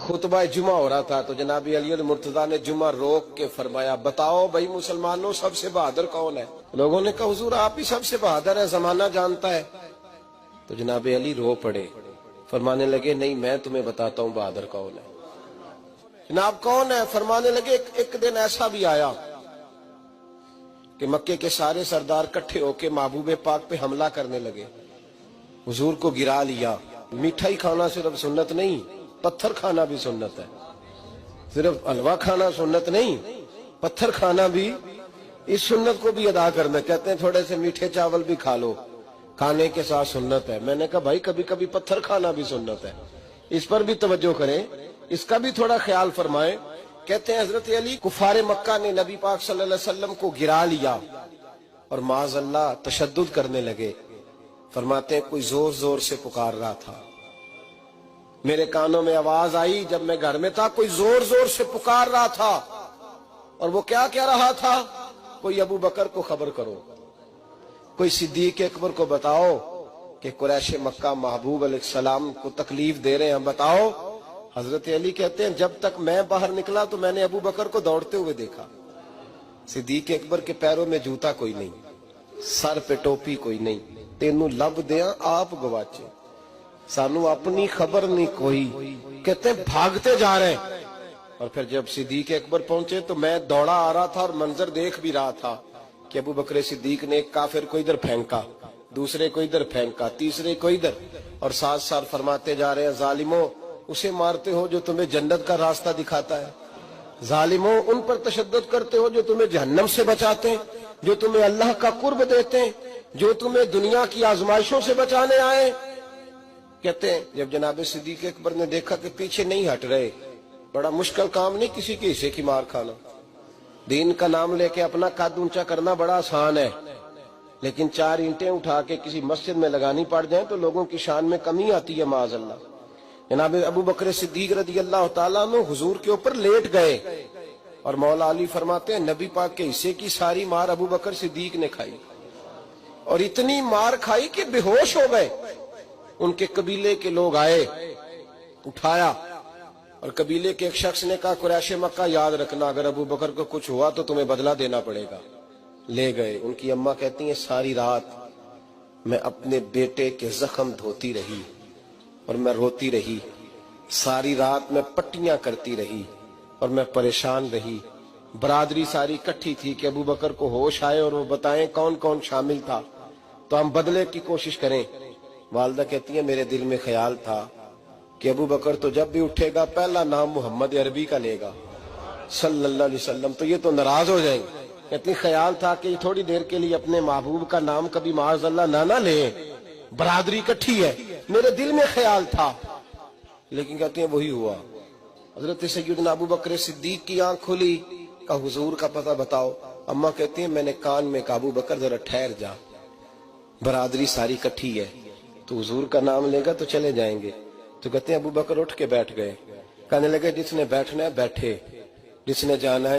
खुतबा जुमा हो रहा था तो जनाब अली मुर्तजा ने जुमा रोक के फरमाया, बताओ भाई मुसलमानों सबसे बहादुर कौन है? लोगों ने कहा हुजूर आप ही सबसे बहादुर है, जमाना जानता है। तो जनाब अली रो पड़े, फरमाने लगे नहीं मैं तुम्हें बताता हूँ बहादुर कौन है। जनाब कौन है? फरमाने लगे एक दिन ऐसा भी आया कि मक्के के सारे सरदार इकट्ठे होके महबूब पाक पे हमला करने लगे, हुजूर को गिरा लिया। मिठाई खाना सिर्फ सुन्नत नहीं, पत्थर खाना भी सुन्नत है। सिर्फ हलवा खाना सुन्नत नहीं, पत्थर खाना भी इस सुन्नत को भी अदा करना। कहते हैं थोड़े से मीठे चावल भी खा लो, खाने के साथ सुन्नत है। मैंने कहा भाई कभी कभी पत्थर खाना भी सुन्नत है, इस पर भी तवज्जो करें, इसका भी थोड़ा ख्याल फरमाएं। कहते हैं हजरत अली कुफारे मक्का ने नबी पाक सल्लल्लाहु अलैहि वसल्लम को गिरा लिया और माज़अल्लाह तशद्दुद करने लगे। फरमाते हैं कोई जोर जोर से पुकार रहा था, मेरे कानों में आवाज आई जब मैं घर में था, कोई जोर जोर से पुकार रहा था। और वो क्या कह रहा था? कोई अबू बकर को खबर करो, कोई सिद्दीक अकबर को बताओ कि कुरैश मक्का महबूब अलैहिस्सलाम को तकलीफ दे रहे हैं, बताओ। हजरत अली कहते हैं जब तक मैं बाहर निकला तो मैंने अबू बकर को दौड़ते हुए देखा। सिद्दीक अकबर के पैरों में जूता कोई नहीं, सर पे टोपी कोई नहीं, तेनू लब दिया आप गवाचे, सानू अपनी खबर नहीं कोई। कहते भागते जा रहे हैं। और फिर जब सिद्दीक अकबर पहुंचे तो मैं दौड़ा आ रहा था और मंजर देख भी रहा था कि अबू बकर सिद्दीक ने एक काफिर को इधर फेंका, दूसरे को इधर फेंका, तीसरे को इधर, और साथ साथ फरमाते जा रहे हैं जालिमों उसे मारते हो जो तुम्हें जन्नत का रास्ता दिखाता है, जालिमों उन पर तशद्दुद करते हो जो तुम्हें जहन्नम से बचाते हैं, जो तुम्हें अल्लाह का कुर्ब देते हैं, जो तुम्हें दुनिया की आजमाइशों से बचाने आए। कहते हैं जब जनाब सिद्दीक अकबर ने देखा कि पीछे नहीं हट रहे, बड़ा मुश्किल काम नहीं किसी के हिस्से की मार खाना, दीन का नाम लेके अपना कद ऊंचा करना बड़ा आसान है, लेकिन 4 ईंटें उठा के किसी मस्जिद में लगानी पड़ जाए तो लोगों की शान में कमी आती है माज़अल्लाह। जनाब अबू बकर सिद्दीक रज़ी अल्लाह तआला अन्हु हुजूर के ऊपर लेट गए और मौला अली फरमाते हैं नबी पाक के हिस्से की सारी मार अबू बकर सिद्दीक ने खाई, और इतनी मार खाई कि बेहोश हो गए। उनके कबीले के लोग आए, उठाया, और कबीले के एक शख्स ने कहा कुरैश मक्का याद रखना अगर अबू बकर को कुछ हुआ तो तुम्हें बदला देना पड़ेगा। ले गए। उनकी अम्मा कहती हैं सारी रात मैं अपने बेटे के जख्म धोती रही और मैं रोती रही, सारी रात मैं पट्टियां करती रही और मैं परेशान रही। बरादरी सारी इकट्ठी थी कि अबू बकर को होश आए और वो बताएं कौन कौन शामिल था तो हम बदले की कोशिश करें। वालदा कहती है मेरे दिल में ख्याल था कि अबू बकर तो जब भी उठेगा पहला नाम मोहम्मद अरबी का लेगा सल्लल्लाहु अलैहि वसल्लम, तो ये तो नाराज हो जाएंगे। कहती ख्याल था कि थोड़ी देर के लिए अपने महबूब का नाम कभी माज़अल्लाह ना ले, बरादरी इकट्ठी है, मेरे दिल में ख्याल था। लेकिन कहते हैं वही हुआ। हजरत सैयदना अबू बकर सिद्दीक की आंख खुली, का हुजूर का पता बताओ। अम्मा कहती है मैंने कान में अबू बकर जरा ठहर जा, बरादरी सारी इकट्ठी है, तो हुजूर का नाम लेगा तो चले जाएंगे। तो कहते हैं अबू बकर उठ के बैठ गए, कहने लगे जिसने बैठना है बैठे, जिसने जाना है